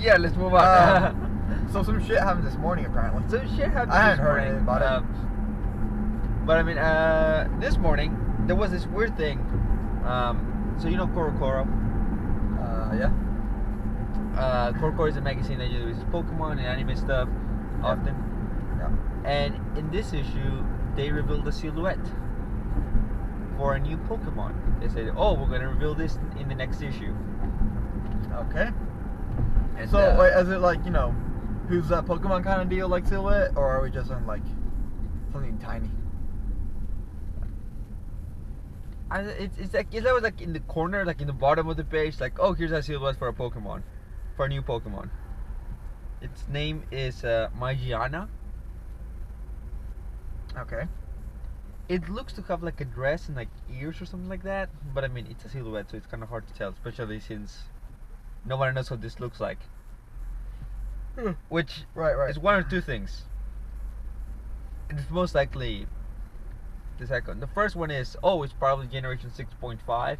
Yeah, let's move on. So some shit happened this morning apparently. Some shit happened I this hadn't heard morning. anything about it. But I mean, this morning there was this weird thing. So you know Korokoro? Yeah. Korokoro is a magazine that uses Pokemon and anime stuff often. Yeah. And in this issue, they revealed a silhouette for a new Pokemon. They said, "Oh, we're gonna reveal this in the next issue." Okay. And, So wait, is it like, you know, who's that Pokemon kind of deal, like silhouette, or are we just on like something tiny? it's like that was like in the corner, like in the bottom of the page, like, oh, here's a silhouette for a Pokemon, for a new Pokemon. Its name is Magiana. Okay. It looks to have like a dress and like ears or something like that, but I mean, it's a silhouette, so it's kind of hard to tell, especially since nobody knows what this looks like. Which Right. is one or two things. It's most likely the second. The first one is, oh, it's probably generation 6.5.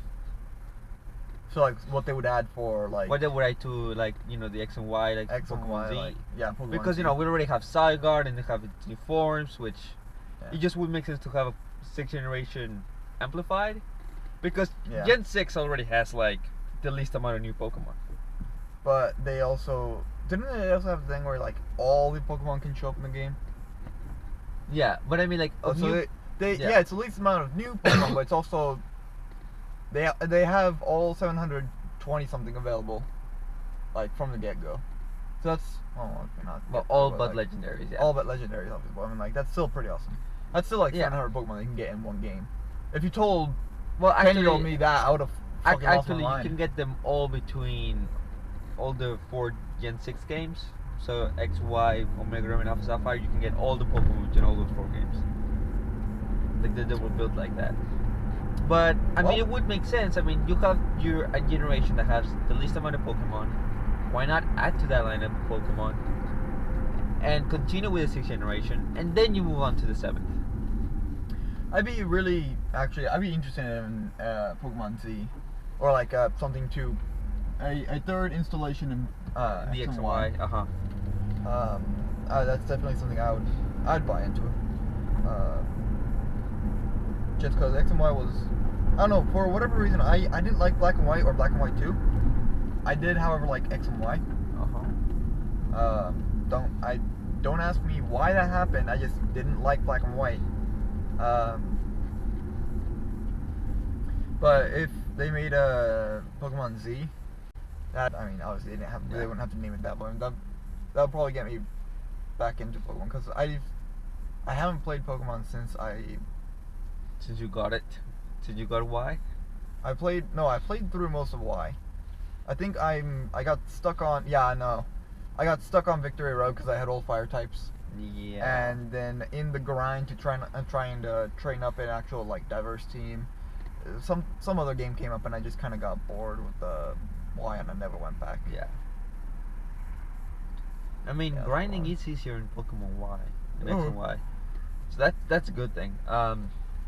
So like what they would add for like What they would add to, like, you know, the X and Y, like X and Pokemon Y, Z. like Pokemon Because Z. you know, we already have Zygarde and they have its new forms, which Yeah. it just would make sense to have a 6th generation amplified, because Yeah. Gen 6 already has like the least amount of new Pokemon. But they also didn't they also have a thing where like all the Pokemon can show up in the game? Yeah, but I mean, like, Oh, so new, yeah, it's the least amount of new Pokemon, but it's also they have all 720 something available, like from the get go. So that's not well, all get-go, but like, legendaries. Yeah. all but legendaries, obviously. But I mean, like that's still pretty awesome. That's still like Yeah. 700 Pokemon you can get in one game. If you told Well, 10-year-old me that, I would have fucking lost my actually, you mind. can get them all between all the 4 Gen 6 games. So X, Y, Omega Rim, and Alpha Sapphire, you can get all the Pokemon between all those 4 games. Like they were built like that. But I mean, it would make sense. I mean, you have a generation that has the least amount of Pokemon. Why not add to that lineup of Pokemon and continue with the 6th generation, and then you move on to the 7th? I'd be interested in Pokemon Z, or like something to a third installation in The X and Y. That's definitely something I'd buy into. Just because X and Y was, I don't know, for whatever reason, I didn't like Black and White or Black and White 2. I did, however, like X and Y. Don't ask me why that happened. I just didn't like Black and White. But if they made a Pokemon Z, that, I mean, obviously they wouldn't have to name it that, but that would probably get me back into Pokemon, because I haven't played Pokemon since you got it. Since you got Y. I played through most of Y. I think I got stuck on I got stuck on Victory Road because I had old fire types. Yeah. And then in the grind to trying to train up an actual like diverse team, some other game came up and I just kind of got bored with the Y and I never went back. Yeah. I mean, Yeah, grinding is easier in Pokemon Y, in X and Y. So that's a good thing.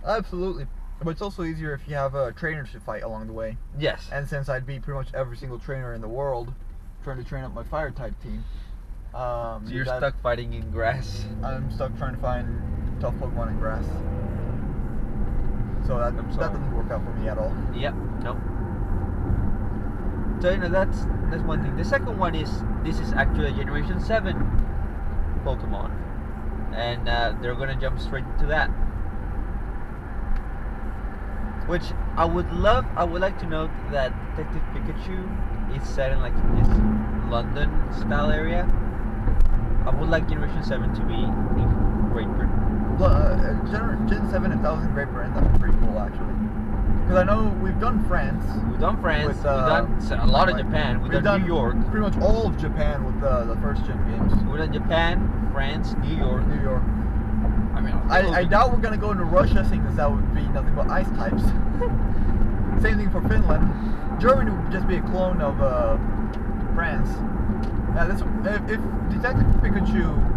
Absolutely. But it's also easier if you have trainers to fight along the way. Yes. And since I'd beat pretty much every single trainer in the world trying to train up my fire type team. So you're stuck fighting in grass. I'm stuck trying to find tough Pokemon in grass. So that doesn't work out for me at all. Yep. Nope. So that's one thing. The second one is this is actually a Generation 7 Pokemon, and they're gonna jump straight into that. Which I would like to note that Detective Pikachu is set in like this London style area. I would like Generation 7 to be in Great Britain. Gen 7, if that was in Great Britain, that'd be pretty cool actually. Because I know we've done France. We've done France, we've done a lot of Japan, we've done New York. Pretty much all of Japan with the first gen games. We've done Japan, France, New York. I mean, I doubt we're gonna go into Russia, seeing as that would be nothing but ice types. Same thing for Finland. Germany would just be a clone of France. Yeah, if Detective Pikachu.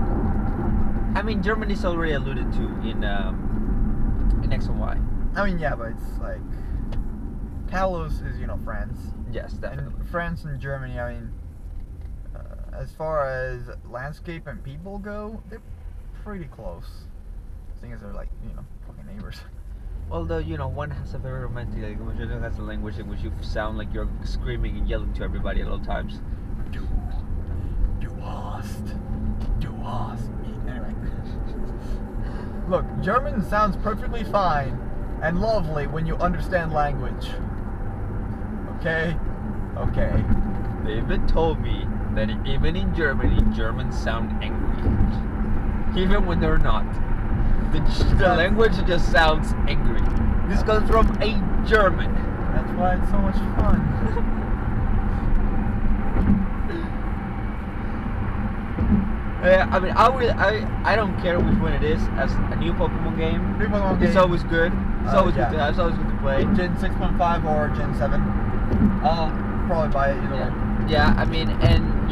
I mean, Germany's already alluded to in X and Y. I mean, yeah, but it's like Kalos is France. Yes, definitely. And France and Germany. I mean, as far as landscape and people go, they're pretty close. Seeing as they're like, fucking neighbors. Although, one has a very romantic language, the other has a language in which you sound like you're screaming and yelling to everybody at all times. Du hast me. Anyway. Look, German sounds perfectly fine and lovely when you understand language. Okay? Okay. They even told me that even in Germany, Germans sound angry. Even when they're not. The language just sounds angry. This comes from a German. That's why it's so much fun. I mean, I don't care which one it is. As a new Pokemon game, it's always good. It's always good to have. It's always good to play. Gen 6.5 or Gen 7. I'll probably buy it either way. Yeah, I mean, and